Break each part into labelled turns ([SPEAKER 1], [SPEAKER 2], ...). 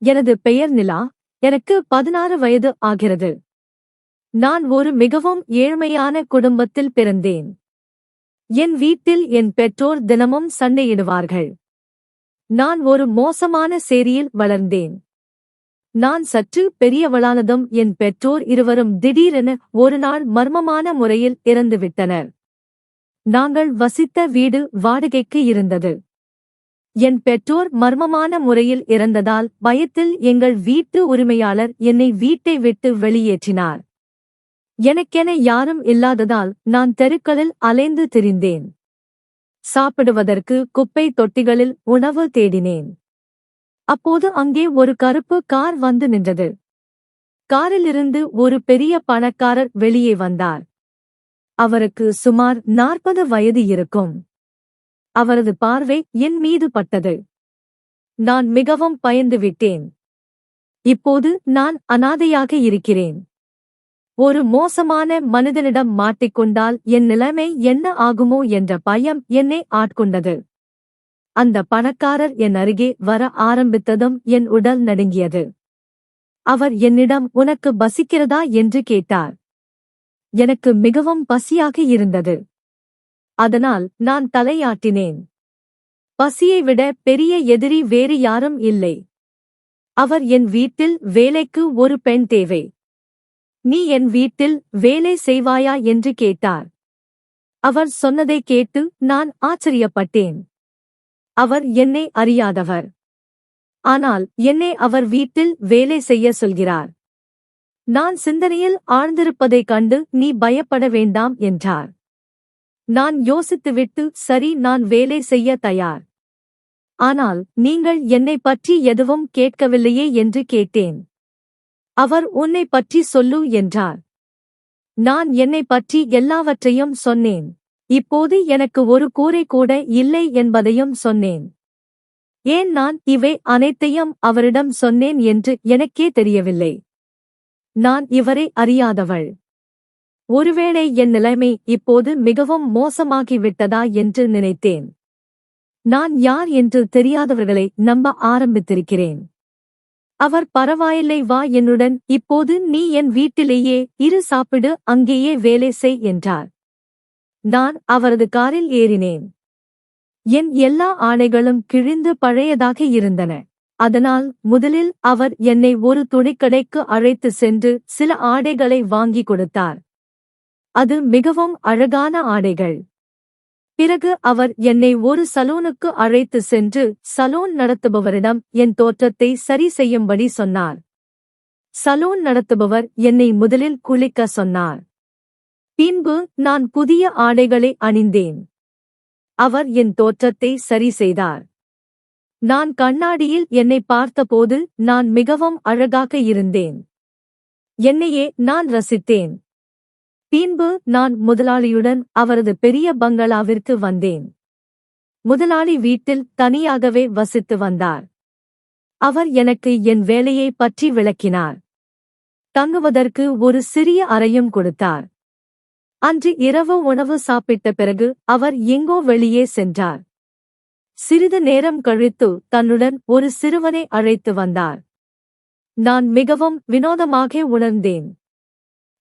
[SPEAKER 1] எனது பெயர் நிலா. எனக்கு 16 வயது ஆகிறது. நான் ஒரு மிகவும் ஏழ்மையான குடும்பத்தில் பிறந்தேன். என் வீட்டில் என் பெற்றோர் தினமும் சண்டையிடுவார்கள். நான் ஒரு மோசமான சேரியில் வளர்ந்தேன். நான் சற்று பெரியவளானதும் என் பெற்றோர் இருவரும் திடீரென ஒருநாள் மர்மமான முறையில் இறந்துவிட்டனர். நாங்கள் வசித்த வீடு வாடகைக்கு இருந்தது. என் பெற்றோர் மர்மமான முறையில் இறந்ததால் பயத்தில் எங்கள் வீட்டு உரிமையாளர் என்னை வீட்டை விட்டு வெளியேற்றினார். எனக்கென யாரும் இல்லாததால் நான் தெருக்களில் அலைந்து திரிந்தேன். சாப்பிடுவதற்கு குப்பை தொட்டிகளில் உணவு தேடினேன். அப்போது அங்கே ஒரு கருப்பு கார் வந்து நின்றது. காரிலிருந்து ஒரு பெரிய பணக்காரர் வெளியே வந்தார். அவருக்கு சுமார் 40 வயது இருக்கும். அவரது பார்வை என் மீது பட்டது. நான் மிகவும் பயந்துவிட்டேன். இப்போது நான் அனாதையாக இருக்கிறேன். ஒரு மோசமான மனிதனிடம் மாட்டிக்கொண்டால் என் நிலைமை என்ன ஆகுமோ என்ற பயம் என்னை ஆட்கொண்டது. அந்த பணக்காரர் என் அருகே வர ஆரம்பித்ததும் என் உடல் நடுங்கியது. அவர் என்னிடம் உனக்கு பசிக்கிறதா என்று கேட்டார். எனக்கு மிகவும் பசியாக இருந்தது. அதனால் நான் தலையாட்டினேன். பசியை விட பெரிய எதிரி வேறு யாரும் இல்லை. அவர் என் வீட்டில் வேலைக்கு ஒரு பெண் தேவை. நீ என் வீட்டில் வேலை செய்வாயா என்று கேட்டார். அவர் சொன்னதை கேட்டு நான் ஆச்சரியப்பட்டேன். அவர் என்னை அறியாதவர். ஆனால் என்னை அவர் வீட்டில் வேலை செய்ய சொல்கிறார். நான் சிந்தனையில் ஆழ்ந்திருப்பதைக் கண்டு நீ பயப்பட வேண்டாம் என்றார். நான் யோசித்துவிட்டு சரி, நான் வேலை செய்ய தயார். ஆனால் நீங்கள் என்னை பற்றி எதுவும் கேட்கவில்லையே என்று கேட்டேன். அவர் உன்னை பற்றி சொல்லு என்றார். நான் என்னை பற்றி எல்லாவற்றையும் சொன்னேன். இப்போது எனக்கு ஒரு கூரை கூட இல்லை என்பதையும் சொன்னேன். ஏன் நான் இவை அனைத்தையும் அவரிடம் சொன்னேன் என்று எனக்கே தெரியவில்லை. நான் இவரை அறியாதவள். ஒருவேளை என் நிலைமை இப்போது மிகவும் மோசமாகிவிட்டதா என்று நினைத்தேன். நான் யார் என்று தெரியாதவர்களை நம்ப ஆரம்பித்திருக்கிறேன். அவர் பரவாயில்லை, வா என்னுடன், இப்போது நீ என் வீட்டிலேயே இரு, சாப்பிடு, அங்கேயே வேலை செய் என்றார். நான் அவரது காரில் ஏறினேன். என் எல்லா ஆடைகளும் கிழிந்து பழையதாக இருந்தன. அதனால் முதலில் அவர் என்னை ஒரு துணிக்கடைக்கு அழைத்து சென்று சில ஆடைகளை வாங்கி கொடுத்தார். அது மிகவும் அழகான ஆடைகள். பிறகு அவர் என்னை ஒரு சலூனுக்கு அழைத்து சென்று சலூன் நடத்துபவரிடம் என் தோற்றத்தை சரி செய்யும்படி சொன்னார். சலூன் நடத்துபவர் என்னை முதலில் குளிக்க சொன்னார். பின்பு நான் புதிய ஆடைகளை அணிந்தேன். அவர் என் தோற்றத்தை சரி செய்தார். நான் கண்ணாடியில் என்னை பார்த்தபோது நான் மிகவும் அழகாக இருந்தேன். என்னையே நான் ரசித்தேன். பின்பு நான் முதலாளியுடன் அவரது பெரிய பங்களாவிற்கு வந்தேன். முதலாளி வீட்டில் தனியாகவே வசித்து வந்தார். அவர் எனக்கு என் வேலையை பற்றி விளக்கினார். தங்குவதற்கு ஒரு சிறிய அறையும் கொடுத்தார். அன்று இரவு உணவு சாப்பிட்ட பிறகு அவர் எங்கோ வெளியே சென்றார். சிறிது நேரம் கழித்து தன்னுடன் ஒரு சிறுவனை அழைத்து வந்தார். நான் மிகவும் வினோதமாக உணர்ந்தேன்.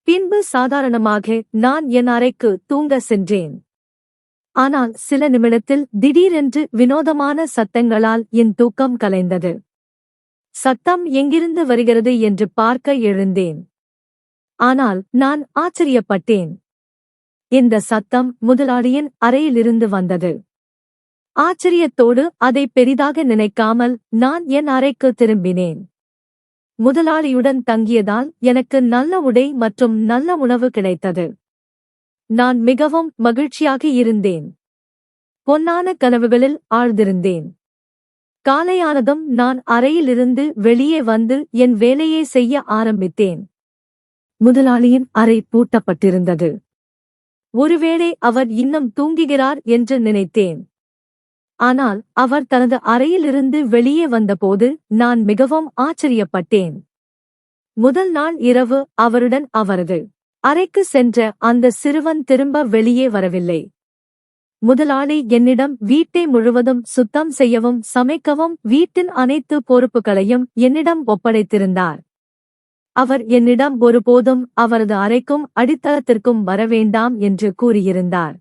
[SPEAKER 1] பின்பு சாதாரணமாக நான் என் அறைக்கு தூங்க சென்றேன். ஆனால் சில நிமிடத்தில் திடீரென்று வினோதமான சத்தங்களால் என் தூக்கம் கலைந்தது. சத்தம் எங்கிருந்து வருகிறது என்று பார்க்க எழுந்தேன். ஆனால் நான் ஆச்சரியப்பட்டேன். இந்த சத்தம் முதலாளியின் அறையிலிருந்து வந்தது. ஆச்சரியத்தோடு அதை பெரிதாக நினைக்காமல் நான் என் அறைக்கு திரும்பினேன். முதலாளியுடன் தங்கியதால் எனக்கு நல்ல உடை மற்றும் நல்ல உணவு கிடைத்தது. நான் மிகவும் மகிழ்ச்சியாக இருந்தேன். பொன்னான கனவுகளில் ஆழ்ந்திருந்தேன். காலையானதும் நான் அறையிலிருந்து வெளியே வந்து என் வேலையை செய்ய ஆரம்பித்தேன். முதலாளியின் அறை பூட்டப்பட்டிருந்தது. ஒருவேளை அவர் இன்னும் தூங்குகிறார் என்று நினைத்தேன். ஆனால் அவர் தனது அறையிலிருந்து வெளியே வந்தபோது நான் மிகவும் ஆச்சரியப்பட்டேன். முதல் நாள் இரவு அவருடன் அவரது அறைக்கு சென்ற அந்த சிறுவன் திரும்ப வெளியே வரவில்லை. முதலாளி என்னிடம் வீட்டை முழுவதும் சுத்தம் செய்யவும் சமைக்கவும் வீட்டின் அனைத்து பொறுப்புகளையும் என்னிடம் ஒப்படைத்திருந்தார். அவர் என்னிடம் ஒருபோதும் அவரது அறைக்கும் அடித்தளத்திற்கும் வரவேண்டாம் என்று கூறியிருந்தார்.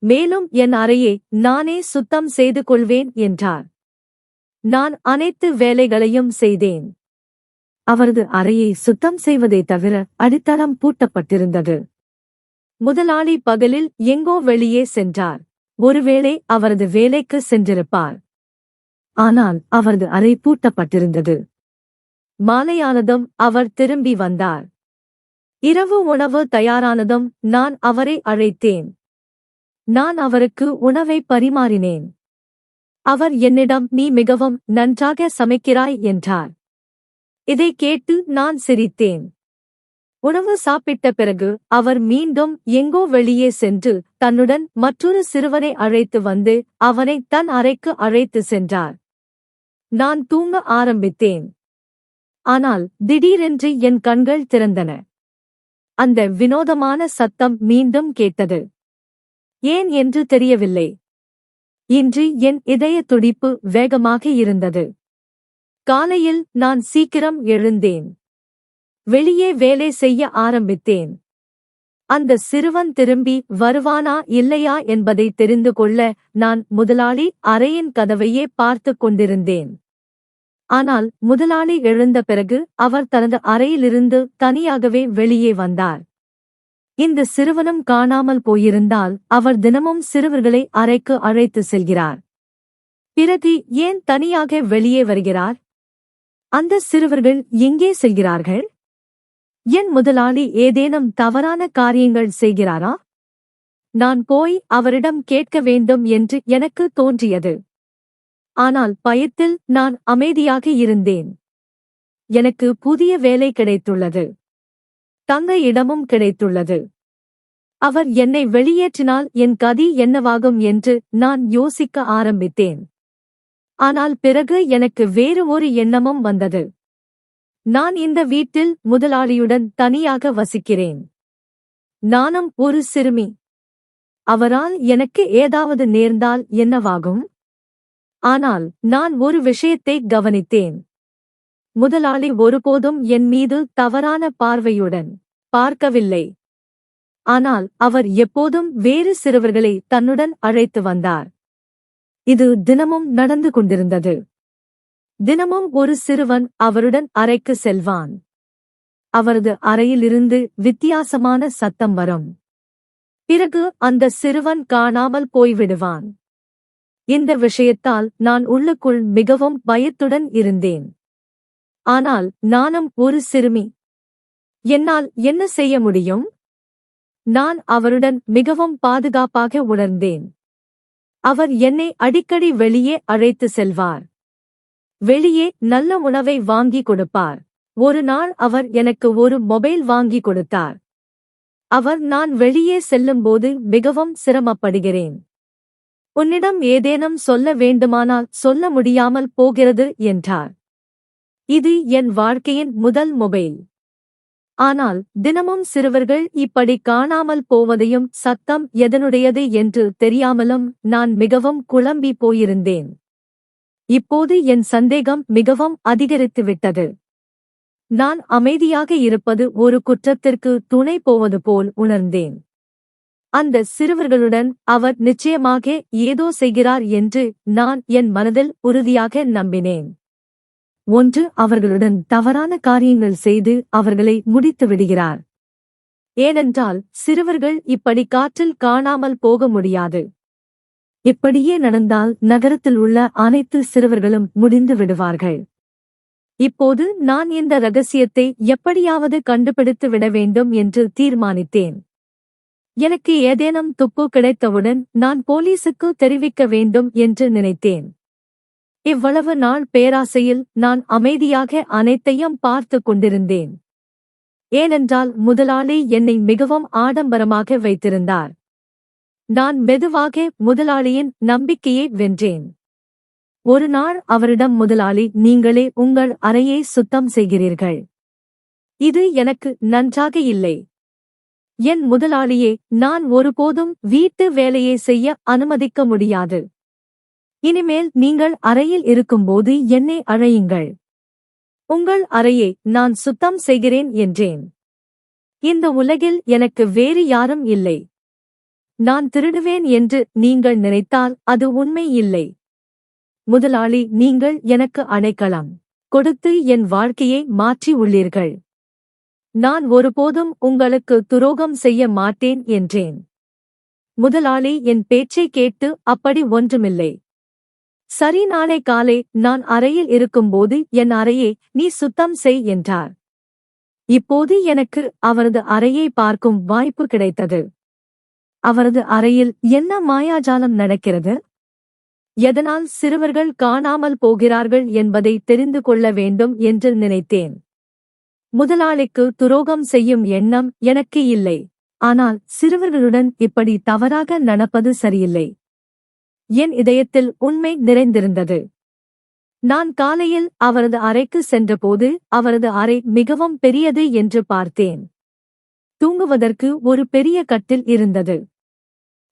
[SPEAKER 1] மேலும் என் அறையை நானே சுத்தம் செய்து கொள்வேன் என்றார். நான் அனைத்து வேலைகளையும் செய்தேன். அவரது அறையை சுத்தம் செய்வதை தவிர அடித்தளம் பூட்டப்பட்டிருந்தது. முதலாளி பகலில் எங்கோ வெளியே சென்றார். ஒருவேளை அவரது வேலைக்கு சென்றிருப்பார். ஆனால் அவரது அறை பூட்டப்பட்டிருந்தது. மாலையானதும் அவர் திரும்பி வந்தார். இரவு உணவு தயாரானதும் நான் அவரை அழைத்தேன். நான் அவருக்கு உணவை பரிமாறினேன். அவர் என்னிடம் நீ மிகவும் நன்றாக சமைக்கிறாய் என்றார். இதை கேட்டு நான் சிரித்தேன். உணவு சாப்பிட்ட பிறகு அவர் மீண்டும் எங்கோ வெளியே சென்று தன்னுடன் மற்றொரு சிறுவனை அழைத்து வந்து அவனை தன் அறைக்கு அழைத்து சென்றார். நான் தூங்க ஆரம்பித்தேன். ஆனால் திடீரென்று என் கண்கள் திறந்தன. அந்த வினோதமான சத்தம் மீண்டும் கேட்டது. ஏன் என்று தெரியவில்லை. இன்று என் இதய துடிப்பு வேகமாக இருந்தது. காலையில் நான் சீக்கிரம் எழுந்தேன். வெளியே வேலை செய்ய ஆரம்பித்தேன். அந்த சிறுவன் திரும்பி வருவானா இல்லையா என்பதை தெரிந்து கொள்ள நான் முதலாளி அறையின் கதவையே பார்த்துக் கொண்டிருந்தேன். ஆனால் முதலாளி எழுந்த பிறகு அவர் தனது அறையிலிருந்து தனியாகவே வெளியே வந்தார். இந்த சிறுவனும் காணாமல் போயிருந்தால் அவர் தினமும் சிறுவர்களை அறைக்கு அழைத்து செல்கிறார். பிறகு ஏன் தனியாக வெளியே வருகிறார்? அந்த சிறுவர்கள் எங்கே செல்கிறார்கள்? என் முதலாளி ஏதேனும் தவறான காரியங்கள் செய்கிறாரா? நான் போய் அவரிடம் கேட்க வேண்டும் என்று எனக்கு தோன்றியது. ஆனால் பயத்தில் நான் அமைதியாக இருந்தேன். எனக்கு புதிய வேலை கிடைத்துள்ளது. தங்க இடமும் கிடைத்துள்ளது. அவர் என்னை வெளியேற்றினால் என் கதி என்னவாகும் என்று நான் யோசிக்க ஆரம்பித்தேன். ஆனால் பிறகு எனக்கு வேறு ஒரு எண்ணமும் வந்தது. நான் இந்த வீட்டில் முதலாளியுடன் தனியாக வசிக்கிறேன். நானும் ஒரு சிறுமி. அவரால் எனக்கு ஏதாவது நேர்ந்தால் என்னவாகும்? ஆனால் நான் ஒரு விஷயத்தை கவனித்தேன். முதலாளி ஒருபோதும் என் மீது தவறான பார்வையுடன் பார்க்கவில்லை. ஆனால் அவர் எப்போதும் வேறு சிறுவர்களை தன்னுடன் அழைத்து வந்தார். இது தினமும் நடந்து கொண்டிருந்தது. தினமும் ஒரு சிறுவன் அவருடன் அறைக்கு செல்வான். அவரது அறையிலிருந்து வித்தியாசமான சத்தம் வரும். பிறகு அந்த சிறுவன் காணாமல் போய்விடுவான். இந்த விஷயத்தால் நான் உள்ளுக்குள் மிகவும் பயத்துடன் இருந்தேன். ஆனால் நானும் ஒரு சிறுமி. என்னால் என்ன செய்ய முடியும்? நான் அவருடன் மிகவும் பாதுகாப்பாக உணர்ந்தேன். அவர் என்னை அடிக்கடி வெளியே அழைத்து செல்வார். வெளியே நல்ல உணவை வாங்கி கொடுப்பார். ஒரு நாள் அவர் எனக்கு ஒரு மொபைல் வாங்கி கொடுத்தார். அவர் நான் வெளியே செல்லும்போது மிகவும் சிரமப்படுகிறேன். உன்னிடம் ஏதேனும் சொல்ல வேண்டுமானால் சொல்ல முடியாமல் போகிறது என்றார். இது என் வாழ்க்கையின் முதல் மொபைல். ஆனால் தினமும் சிறுவர்கள் இப்படி காணாமல் போவதையும் சத்தம் எதனுடையது என்று தெரியாமலும் நான் மிகவும் குழம்பி போயிருந்தேன். இப்போது என் சந்தேகம் மிகவும் அதிகரித்துவிட்டது. நான் அமைதியாக இருப்பது ஒரு குற்றத்திற்கு துணை போவது போல் உணர்ந்தேன். அந்த சிறுவர்களுடன் அவர் நிச்சயமாக ஏதோ செய்கிறார் என்று நான் என் மனதில் உறுதியாக நம்பினேன். ஒன்று, அவர்களுடன் தவறான காரியங்கள் செய்து அவர்களை முடித்து விடுகிறார். ஏனென்றால் சிறுவர்கள் இப்படி காற்றில் காணாமல் போக முடியாது. இப்படியே நடந்தால் நகரத்தில் உள்ள அனைத்து சிறுவர்களும் முடிந்து விடுவார்கள். இப்போது நான் இந்த ரகசியத்தை எப்படியாவது கண்டுபிடித்து விட வேண்டும் என்று தீர்மானித்தேன். எனக்கு ஏதேனும் துப்பு கிடைத்தவுடன் நான் போலீசுக்கு தெரிவிக்க வேண்டும் என்று நினைத்தேன். இவ்வளவு நாள் பேராசையில் நான் அமைதியாக அனைத்தையும் பார்த்து கொண்டிருந்தேன். ஏனென்றால் முதலாளி என்னை மிகவும் ஆடம்பரமாக வைத்திருந்தார். நான் மெதுவாக முதலாளியின் நம்பிக்கையை வென்றேன். ஒரு நாள் அவரிடம், முதலாளி, நீங்களே உங்கள் அறையை சுத்தம் செய்கிறீர்கள். இது எனக்கு நன்றாக இல்லை. என் முதலாளியே, நான் ஒருபோதும் வீட்டு வேலையை செய்ய அனுமதிக்க முடியாது. இனிமேல் நீங்கள் அறையில் இருக்கும்போது என்னை அழையுங்கள். உங்கள் அறையை நான் சுத்தம் செய்கிறேன் என்றேன். இந்த உலகில் எனக்கு வேறு யாரும் இல்லை. நான் திருடுவேன் என்று நீங்கள் நினைத்தால் அது உண்மை இல்லை. முதலாளி, நீங்கள் எனக்கு அடைக்கலம் கொடுத்து என் வாழ்க்கையை மாற்றி உள்ளீர்கள். நான் ஒருபோதும் உங்களுக்கு துரோகம் செய்ய மாட்டேன் என்றேன். முதலாளி என் பேச்சை கேட்டு, அப்படி ஒன்றுமில்லை. சரி, நாளை காலை நான் அறையில் இருக்கும்போது என் அறையை நீ சுத்தம் செய் என்றார். இப்போது எனக்கு அவரது அறையை பார்க்கும் வாய்ப்பு கிடைத்தது. அவரது அறையில் என்ன மாயாஜாலம் நடக்கிறது? எதனால் சிறுவர்கள் காணாமல் போகிறார்கள் என்பதை தெரிந்து கொள்ள வேண்டும் என்று நினைத்தேன். முதலாளிக்கு துரோகம் செய்யும் எண்ணம் எனக்கு இல்லை. ஆனால் சிறுவர்களுடன் இப்படி தவறாக நடப்பது சரியில்லை. என் இதயத்தில் உண்மை நிறைந்திருந்தது. நான் காலையில் அவரது அறைக்கு சென்றபோது அவரது அறை மிகவும் பெரியது என்று பார்த்தேன். தூங்குவதற்கு ஒரு பெரிய கட்டில் இருந்தது.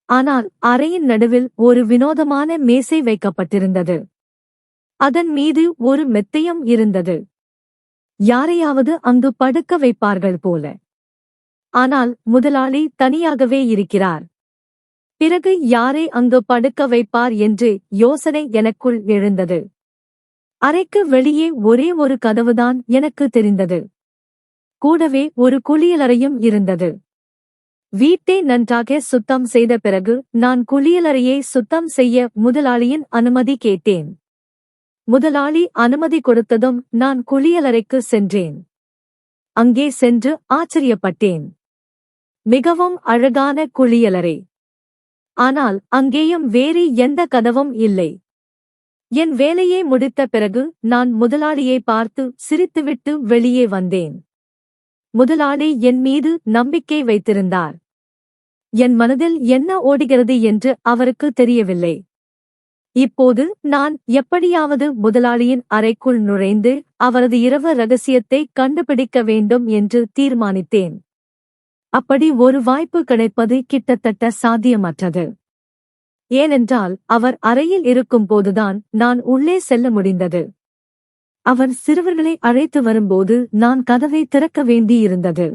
[SPEAKER 1] ஆனால் அறையின் நடுவில் ஒரு வினோதமான மேசை வைக்கப்பட்டிருந்தது. அதன் மீது ஒரு மெத்தையும் இருந்தது. யாரையாவது அங்கு படுக்க வைப்பார்கள் போல. ஆனால் முதலாளி தனியாகவே இருக்கிறார். பிறகு யாரை அங்கு படுக்க வைப்பார் என்று யோசனை எனக்குள் எழுந்தது. அறைக்கு வெளியே ஒரே ஒரு கதவுதான் எனக்கு தெரிந்தது. கூடவே ஒரு குளியலறையும் இருந்தது. வீட்டை நன்றாக சுத்தம் செய்த பிறகு நான் குளியலறையை சுத்தம் செய்ய முதலாளியின் அனுமதி கேட்டேன். முதலாளி அனுமதி கொடுத்ததும் நான் குளியலறைக்கு சென்றேன். அங்கே சென்று ஆச்சரியப்பட்டேன். மிகவும் அழகான குளியலறை. ஆனால் அங்கேயும் வேறு எந்த கதவும் இல்லை. என் வேலையை முடித்த பிறகு நான் முதலாளியை பார்த்து சிரித்துவிட்டு வெளியே வந்தேன். முதலாளி என் மீது நம்பிக்கை வைத்திருந்தார். என் மனதில் என்ன ஓடுகிறது என்று அவருக்கு தெரியவில்லை. இப்போது நான் எப்படியாவது முதலாளியின் அறைக்குள் நுழைந்து அவரது இரவு ரகசியத்தை கண்டுபிடிக்க வேண்டும் என்று தீர்மானித்தேன். அப்படி ஒரு வாய்ப்பு கிடைப்பது கிட்டத்தட்ட சாத்தியமற்றது. ஏனென்றால் அவர் அறையில் இருக்கும்போதுதான் நான் உள்ளே செல்ல முடிந்தது. அவர் சிறுவர்களை அழைத்து வரும்போது நான் கதவை திறக்க வேண்டியிருந்தது.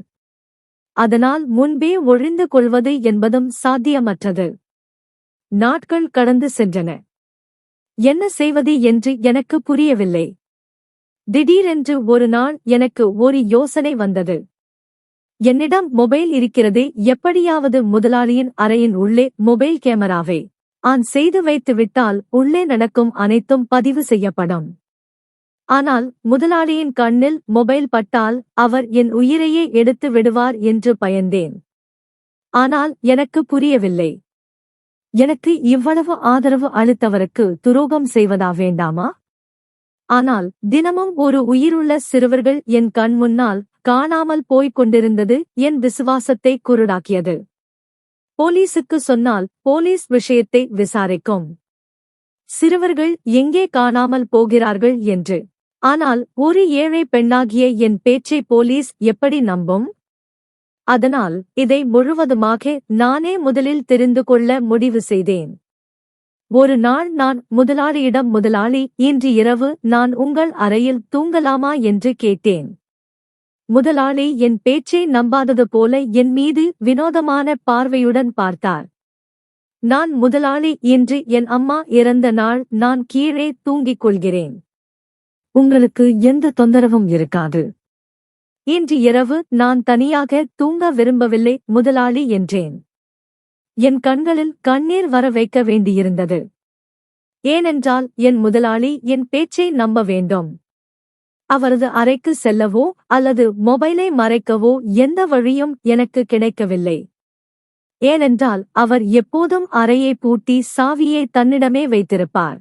[SPEAKER 1] அதனால் முன்பே ஒழிந்து கொள்வது என்பதும் சாத்தியமற்றது. நாட்கள் கடந்து சென்றன. என்ன செய்வது என்று எனக்கு புரியவில்லை. திடீரென்று ஒரு நாள் எனக்கு ஒரு யோசனை வந்தது. என்னிடம் மொபைல் இருக்கிறதே, எப்படியாவது முதலாளியின் அறையின் உள்ளே மொபைல் கேமராவை ஆன் செய்து வைத்துவிட்டால் உள்ளே நடக்கும் அனைத்தும் பதிவு செய்யப்படும். ஆனால் முதலாளியின் கண்ணில் மொபைல் பட்டால் அவர் என் உயிரையே எடுத்து விடுவார் என்று பயந்தேன். ஆனால் எனக்கு புரியவில்லை. எனக்கு இவ்வளவு ஆதரவு அளித்தவருக்கு துரோகம் செய்வதா வேண்டாமா? ஆனால் தினமும் ஒரு உயிருள்ள சிறுவர்கள் என் கண் முன்னால் காணாமல் போய்க் கொண்டிருந்தது என் விசுவாசத்தை குருடாக்கியது. போலீசுக்கு சொன்னால் போலீஸ் விஷயத்தை விசாரிக்கும். சிறுவர்கள் எங்கே காணாமல் போகிறார்கள் என்று. ஆனால் ஒரு ஏழை பெண்ணாகிய என் பேச்சை போலீஸ் எப்படி நம்பும்? அதனால் இதை முழுவதுமாக நானே முதலில் தெரிந்து கொள்ள முடிவு செய்தேன். ஒரு நாள் நான் முதலாளியிடம், முதலாளி, இன்று இரவு நான் உங்கள் அறையில் தூங்கலாமா என்று கேட்டேன். முதலாளி என் பேச்சை நம்பாதது போல என் மீது வினோதமான பார்வையுடன் பார்த்தார். நான், முதலாளி, இன்று என் அம்மா இறந்த நாள், நான் கீழே தூங்கிக் கொள்கிறேன். உங்களுக்கு எந்த தொந்தரவும் இருக்காது. இன்று இரவு நான் தனியாக தூங்க விரும்பவில்லை முதலாளி என்றேன். என் கண்களில் கண்ணீர் வர வைக்க வேண்டியிருந்தது. ஏனென்றால் என் முதலாளி என் பேச்சை நம்ப வேண்டும். அவரது அறைக்கு செல்லவோ அல்லது மொபைலை மறைக்கவோ எந்த வழியும் எனக்கு கிடைக்கவில்லை. ஏனென்றால் அவர் எப்போதும் அறையை பூட்டி சாவியை தன்னிடமே வைத்திருப்பார்.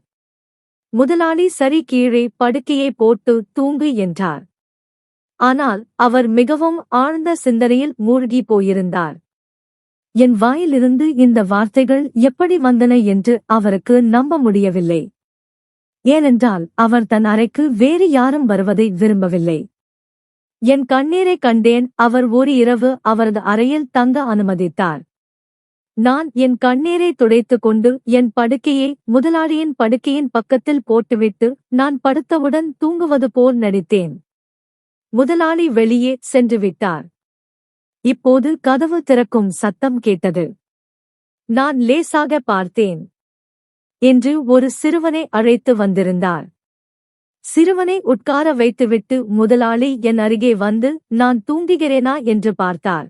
[SPEAKER 1] முதலாளி சரி, கீழே படுக்கையை போட்டு தூங்கு என்றார். ஆனால் அவர் மிகவும் ஆழ்ந்த சிந்தனையில் மூழ்கி போயிருந்தார். என் வாயிலிருந்து இந்த வார்த்தைகள் எப்படி வந்தன என்று அவருக்கு நம்ப முடியவில்லை. ஏனென்றால் அவர் தன் அறைக்கு வேறு யாரும் வருவதை விரும்பவில்லை. என் கண்ணீரைக் கண்டேன். அவர் ஒரு இரவு அவரது அறையில் தங்க அனுமதித்தார். நான் என் கண்ணீரை துடைத்துக் கொண்டு என் படுக்கையை முதலாளியின் படுக்கையின் பக்கத்தில் போட்டுவிட்டு நான் படுத்தவுடன் தூங்குவது போல் நடித்தேன். முதலாளி வெளியே சென்று விட்டார். இப்போது கதவு திறக்கும் சத்தம் கேட்டது. நான் லேசாக பார்த்தேன். என்று ஒரு சிறுவனை அழைத்து வந்திருந்தார். சிறுவனை உட்கார வைத்துவிட்டு முதலாளி என் அருகே வந்து நான் தூங்குகிறேனா என்று பார்த்தார்.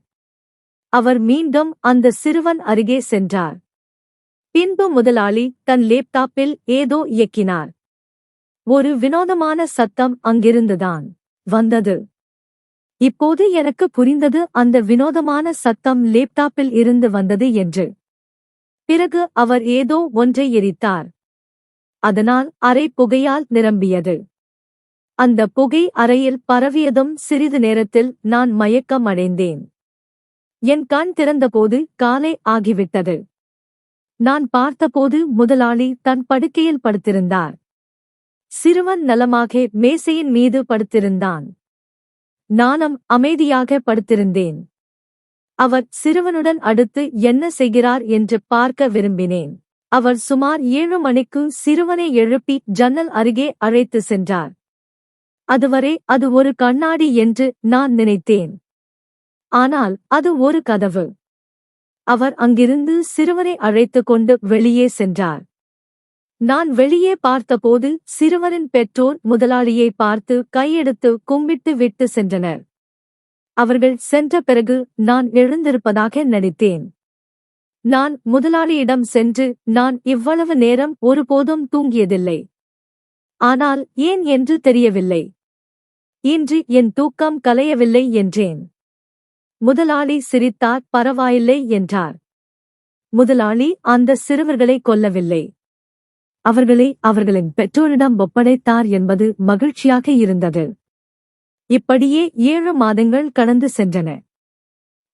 [SPEAKER 1] அவர் மீண்டும் அந்த சிறுவன் அருகே சென்றார். பின்பு முதலாளி தன் லேப்டாப்பில் ஏதோ இயக்கினார். ஒரு வினோதமான சத்தம் அங்கிருந்துதான் வந்தது. இப்போது எனக்கு புரிந்தது அந்த வினோதமான சத்தம் லேப்டாப்பில் இருந்து வந்தது என்று. பிறகு அவர் ஏதோ ஒன்றை எரித்தார். அதனால் அறை புகையால் நிரம்பியது. அந்த புகை அறையில் பரவியதும் சிறிது நேரத்தில் நான் மயக்கம் அடைந்தேன். என் கண் திறந்தபோது காலை ஆகிவிட்டது. நான் பார்த்தபோது முதலாளி தன் படுக்கையில் படுத்திருந்தார். சிறுவன் நலமாக மேசையின் மீது படுத்திருந்தான். நானும் அமைதியாக படுத்திருந்தேன். அவர் சிறுவனுடன் அடுத்து என்ன செய்கிறார் என்று பார்க்க விரும்பினேன். அவர் சுமார் 7 மணிக்கு சிறுவனை எழுப்பி ஜன்னல் அருகே அழைத்து சென்றார். அதுவரை அது ஒரு கண்ணாடி என்று நான் நினைத்தேன். ஆனால் அது ஒரு கதவு. அவர் அங்கிருந்து சிறுவனை அழைத்துக் கொண்டு வெளியே சென்றார். நான் வெளியே பார்த்தபோது சிறுவனின் பெற்றோர் முதலாளியை பார்த்து கையெடுத்து கும்பிட்டு விட்டு சென்றனர். அவர்கள் சென்ற பிறகு நான் எழுந்திருப்பதாக நடித்தேன். நான் முதலாளியிடம் சென்று நான் இவ்வளவு நேரம் ஒருபோதும் தூங்கியதில்லை. ஆனால் ஏன் என்று தெரியவில்லை. இன்று என் தூக்கம் கலையவில்லை என்றேன். முதலாளி சிரித்தார். பரவாயில்லை என்றார். முதலாளி அந்த சிறுவர்களை கொல்லவில்லை. அவர்களை அவர்களின் பெற்றோரிடம் ஒப்படைத்தார் என்பது மகிழ்ச்சியாக இருந்தது. இப்படியே 7 மாதங்கள் கடந்து சென்றன.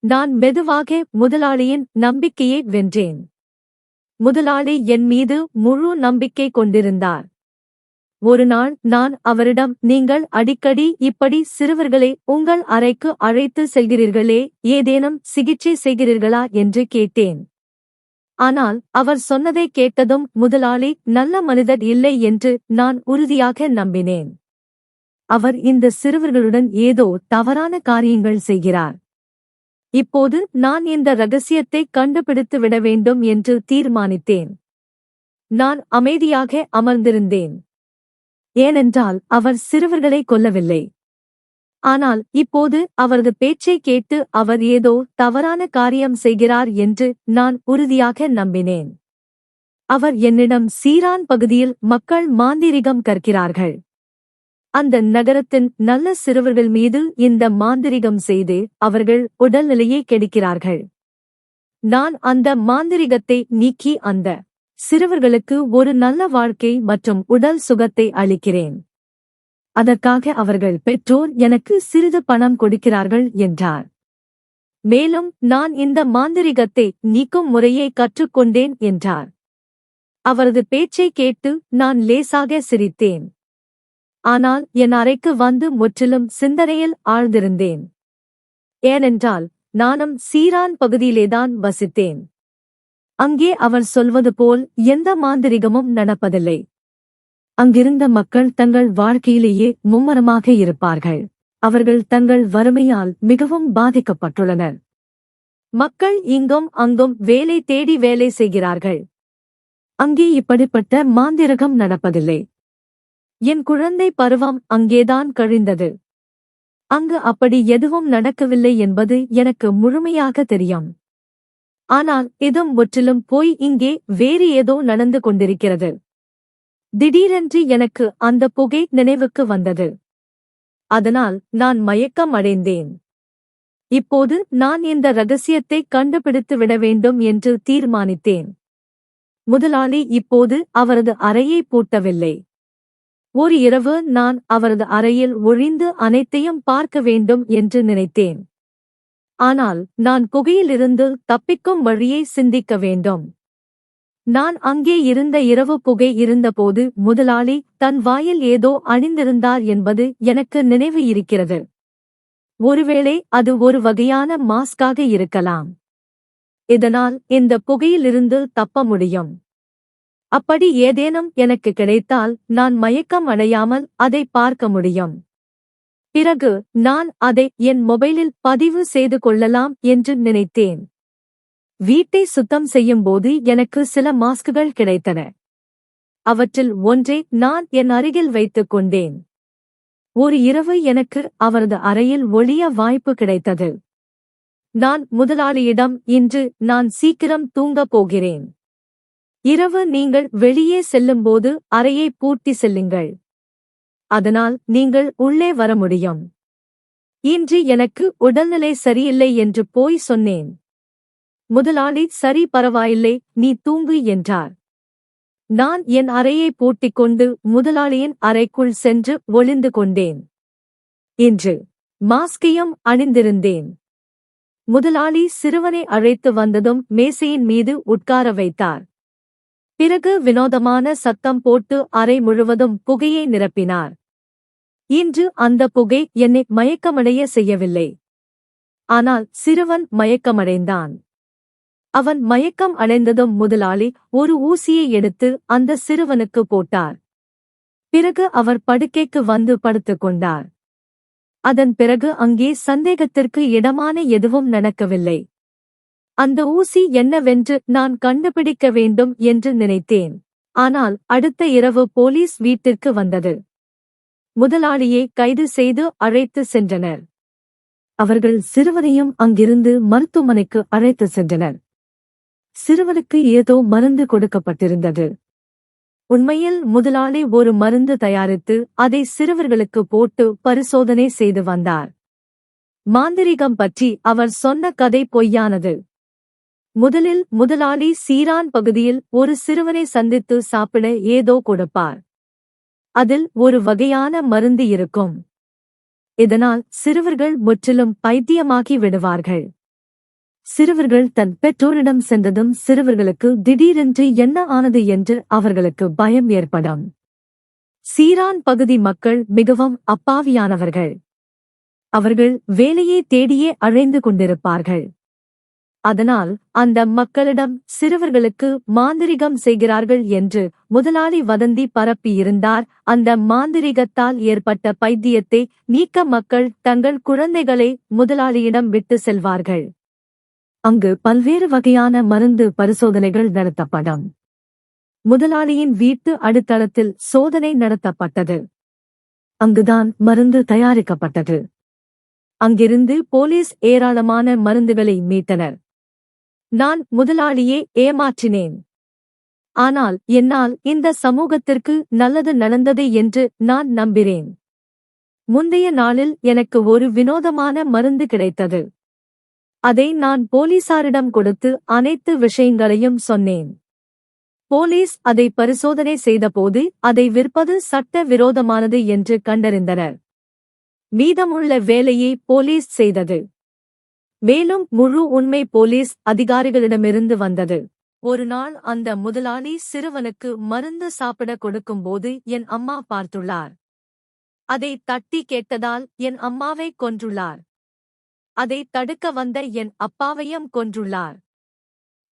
[SPEAKER 1] நான் மெதுவாக முதலாளியின் நம்பிக்கையை வென்றேன். முதலாளி என் மீது முழு நம்பிக்கை கொண்டிருந்தார். ஒரு நாள் நான் அவரிடம், நீங்கள் அடிக்கடி இப்படி சிறுவர்களை உங்கள் அறைக்கு அழைத்து செல்கிறீர்களே, ஏதேனும் சிகிச்சை செய்கிறீர்களா என்று கேட்டேன். ஆனால் அவர் சொன்னதை கேட்டதும் முதலாளி நல்ல மனிதர் இல்லை என்று நான் உறுதியாக நம்பினேன். அவர் இந்த சிறுவர்களுடன் ஏதோ தவறான காரியங்கள் செய்கிறார். இப்போது நான் இந்த ரகசியத்தை கண்டுபிடித்து விட வேண்டும் என்று தீர்மானித்தேன். நான் அமைதியாக அமர்ந்திருந்தேன். ஏனென்றால் அவர் சிறுவர்களை கொல்லவில்லை. ஆனால் இப்போது அவரது பேச்சை கேட்டு அவர் ஏதோ தவறான காரியம் செய்கிறார் என்று நான் உறுதியாக நம்பினேன். அவர் என்னிடம், சீரான் பகுதியில் மக்கள் மாந்திரிகம் கற்கிறார்கள். அந்த நகரத்தின் நல்ல சிறுவர்கள் மீது இந்த மாந்திரிகம் செய்து அவர்கள் உடல்நிலையை கெடுக்கிறார்கள். நான் அந்த மாந்திரிகத்தை நீக்கி அந்த சிறுவர்களுக்கு ஒரு நல்ல வாழ்க்கை மற்றும் உடல் சுகத்தை அளிக்கிறேன். அதற்காக அவர்கள் பெற்றோர் எனக்கு சிறிது பணம் கொடுக்கிறார்கள் என்றார். மேலும் நான் இந்த மாந்திரிகத்தை நீக்கும் முறையை கற்றுக்கொண்டேன் என்றார். அவரது பேச்சை கேட்டு நான் லேசாக சிரித்தேன். ஆனால் என் அறைக்கு வந்து முற்றிலும் சிந்தனையில் ஆழ்ந்திருந்தேன். ஏனென்றால் நானும் சீரான் பகுதியிலேதான் வசித்தேன். அங்கே அவர் சொல்வது போல் எந்த மாந்திரிகமும் நடப்பதில்லை. அங்கிருந்த மக்கள் தங்கள் வாழ்க்கையிலேயே மும்மரமாக இருப்பார்கள். அவர்கள் தங்கள் வறுமையால் மிகவும் பாதிக்கப்பட்டுள்ளனர். மக்கள் இங்கும் அங்கும் வேலை தேடி வேலை செய்கிறார்கள். அங்கே இப்படிப்பட்ட மாந்திரகம் நடப்பதில்லை. என் குழந்தை பருவம் அங்கேதான் கழிந்தது. அங்கு அப்படி எதுவும் நடக்கவில்லை என்பது எனக்கு முழுமையாக தெரியும். ஆனால் இதும் முற்றிலும் போய் இங்கே வேறு ஏதோ நடந்து கொண்டிருக்கிறது. திடீரென்று எனக்கு அந்த புகை நினைவுக்கு வந்தது. அதனால் நான் மயக்கம் அடைந்தேன். இப்போது நான் இந்த ரகசியத்தை கண்டுபிடித்து விட வேண்டும் என்று தீர்மானித்தேன். முதலாளி இப்போது அவரது அறையை பூட்டவில்லை. ஒரு இரவு நான் அவரது அறையில் ஒளிந்து அனைத்தையும் பார்க்க வேண்டும் என்று நினைத்தேன். ஆனால் நான் புகையிலிருந்து தப்பிக்கும் வழியை சிந்திக்க வேண்டும். நான் அங்கே இருந்த இரவு புகை இருந்தபோது முதலாளி தன் வாயில் ஏதோ அணிந்திருந்தார் என்பது எனக்கு நினைவு இருக்கிறது. ஒருவேளை அது ஒரு வகையான மாஸ்காக இருக்கலாம். இதனால் இந்த புகையிலிருந்து தப்ப முடியும். அப்படி ஏதேனும் எனக்கு கிடைத்தால் நான் மயக்கம் அடையாமல் அதை பார்க்க முடியும். பிறகு நான் அதை என் மொபைலில் பதிவு செய்து கொள்ளலாம் என்று நினைத்தேன். வீட்டை சுத்தம் செய்யும்போது எனக்கு சில மாஸ்குகள் கிடைத்தன. அவற்றில் ஒன்றை நான் என் அருகில் வைத்துக் கொண்டேன். ஒரு இரவு எனக்கு அவரது அறையில் ஒளிய வாய்ப்பு கிடைத்தது. நான் முதலாளியிடம், இன்று நான் சீக்கிரம் தூங்கப் போகிறேன். இரவு நீங்கள் வெளியே செல்லும்போது அறையை பூட்டி செல்லுங்கள். அதனால் நீங்கள் உள்ளே வர முடியும். இன்று எனக்கு உடல்நிலை சரியில்லை என்று போய் சொன்னேன். முதலாளி, சரி, பரவாயில்லை, நீ தூங்கு என்றார். நான் என் அறையை பூட்டிக் கொண்டு முதலாளியின் அறைக்குள் சென்று ஒளிந்து கொண்டேன். இன்று மாஸ்கையும் அணிந்திருந்தேன். முதலாளி சிறுவனை அழைத்து வந்ததும் மேசையின் மீது உட்கார வைத்தார். பிறகு வினோதமான சத்தம் போட்டு அறை முழுவதும் புகையை நிரப்பினார். இன்று அந்த புகை என்னை மயக்கமடைய செய்யவில்லை. ஆனால் சிறுவன் மயக்கமடைந்தான். அவன் மயக்கம் அடைந்ததும் முதலாளி ஒரு ஊசியை எடுத்து அந்த சிறுவனுக்கு போட்டார். பிறகு அவர் படுக்கைக்கு வந்து படுத்துக் கொண்டார். அதன் பிறகு அங்கே சந்தேகத்திற்கு இடமான எதுவும் நடக்கவில்லை. அந்த ஊசி என்னவென்று நான் கண்டுபிடிக்க வேண்டும் என்று நினைத்தேன். ஆனால் அடுத்த இரவு போலீஸ் வீட்டிற்கு வந்தது. முதலாளியை கைது செய்து அழைத்து சென்றனர். அவர்கள் சிறுவனையும் அங்கிருந்து மருத்துவமனைக்கு அழைத்து சென்றனர். சிறுவனுக்கு ஏதோ மருந்து கொடுக்கப்பட்டிருந்தது. உண்மையில் முதலாளி ஒரு மருந்து தயாரித்து அதை சிறுவர்களுக்கு போட்டு பரிசோதனை செய்து வந்தார். மாந்திரிகம் பற்றி அவர் சொன்ன கதை பொய்யானது. முதலில் முதலாளி சீரான் பகுதியில் ஒரு சிறுவனை சந்தித்து சாப்பிட ஏதோ கொடுப்பார். அதில் ஒரு வகையான மருந்து இருக்கும். இதனால் சிறுவர்கள் முற்றிலும் பைத்தியமாகி விடுவார்கள். சிறுவர்கள் தன் பெற்றோரிடம் சென்றதும் சிறுவர்களுக்கு திடீரென்று என்ன ஆனது என்று அவர்களுக்கு பயம் ஏற்படும். சீரான் பகுதி மக்கள் மிகவும் அப்பாவியானவர்கள். அவர்கள் வேலையை தேடியே அழைந்து கொண்டிருப்பார்கள். அதனால் அந்த மக்களிடம் சிறுவர்களுக்கு மாந்திரிகம் செய்கிறார்கள் என்று முதலாளி வதந்தி பரப்பியிருந்தார். அந்த மாந்திரிகத்தால் ஏற்பட்ட பைத்தியத்தை நீக்க மக்கள் தங்கள் குழந்தைகளை முதலாளியிடம் விட்டு செல்வார்கள். அங்கு பல்வேறு வகையான மருந்து பரிசோதனைகள் நடத்தப்படும். முதலாளியின் வீட்டு அடித்தளத்தில் சோதனை நடத்தப்பட்டது. அங்குதான் மருந்து தயாரிக்கப்பட்டது. அங்கிருந்து போலீஸ் ஏராளமான மருந்துகளை மீட்டனர். நான் முதலாளியை ஏமாற்றினேன். ஆனால் என்னால் இந்த சமூகத்திற்கு நல்லது நடந்தது என்று நான் நம்புகிறேன். முந்தைய நாளில் எனக்கு ஒரு வினோதமான மருந்து கிடைத்தது. அதை நான் போலீசாரிடம் கொடுத்து அனைத்து விஷயங்களையும் சொன்னேன். போலீஸ் அதை பரிசோதனை செய்தபோது அதை விற்பது சட்ட விரோதமானது என்று கண்டறிந்தனர். மீதமுள்ள வேலையை போலீஸ் செய்தது. மேலும் முழு உண்மை போலீஸ் அதிகாரிகளிடமிருந்து வந்தது. ஒரு நாள் அந்த முதலாளி சிறுவனுக்கு மருந்து சாப்பிட கொடுக்கும்போது என் அம்மா பார்த்துள்ளார். அதை தட்டி கேட்டதால் என் அம்மாவை கொன்றுள்ளார். அதை தடுக்க வந்த என் அப்பாவையும் கொன்றுள்ளார்.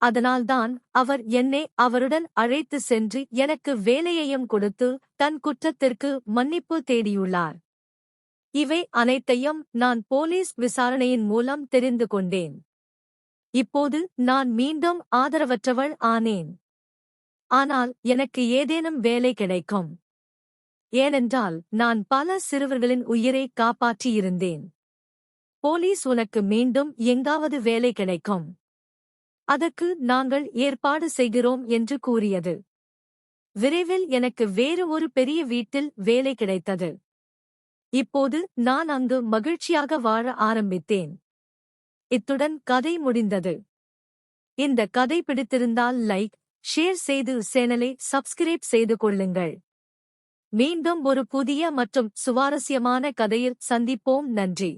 [SPEAKER 1] அதனால்தான் அவர் என்னை அவருடன் அழைத்து சென்று எனக்கு வேலையையும் கொடுத்து தன் குற்றத்திற்கு மன்னிப்பு தேடியுள்ளார். இவை அனைத்தையும் நான் போலீஸ் விசாரணையின் மூலம் தெரிந்து கொண்டேன். இப்போது நான் மீண்டும் ஆதரவற்றவள் ஆனேன். ஆனால் எனக்கு ஏதேனும் வேலை கிடைக்கும். ஏனென்றால் நான் பல சிறுவர்களின் உயிரை காப்பாற்றியிருந்தேன். போலீஸ் உனக்கு மீண்டும் எங்காவது வேலை கிடைக்கும். அதற்கு நாங்கள் ஏற்பாடு செய்கிறோம் என்று கூறியது. விரைவில் எனக்கு வேறு ஒரு பெரிய வீட்டில் வேலை கிடைத்தது. இப்போது நான் அங்கு மகிழ்ச்சியாக வாழ ஆரம்பித்தேன். இத்துடன் கதை முடிந்தது. இந்த கதை பிடித்திருந்தால் லைக், ஷேர் செய்து சேனலை சப்ஸ்கிரைப் செய்து கொள்ளுங்கள். மீண்டும் ஒரு புதிய மற்றும் சுவாரஸ்யமான கதையில் சந்திப்போம். நன்றி.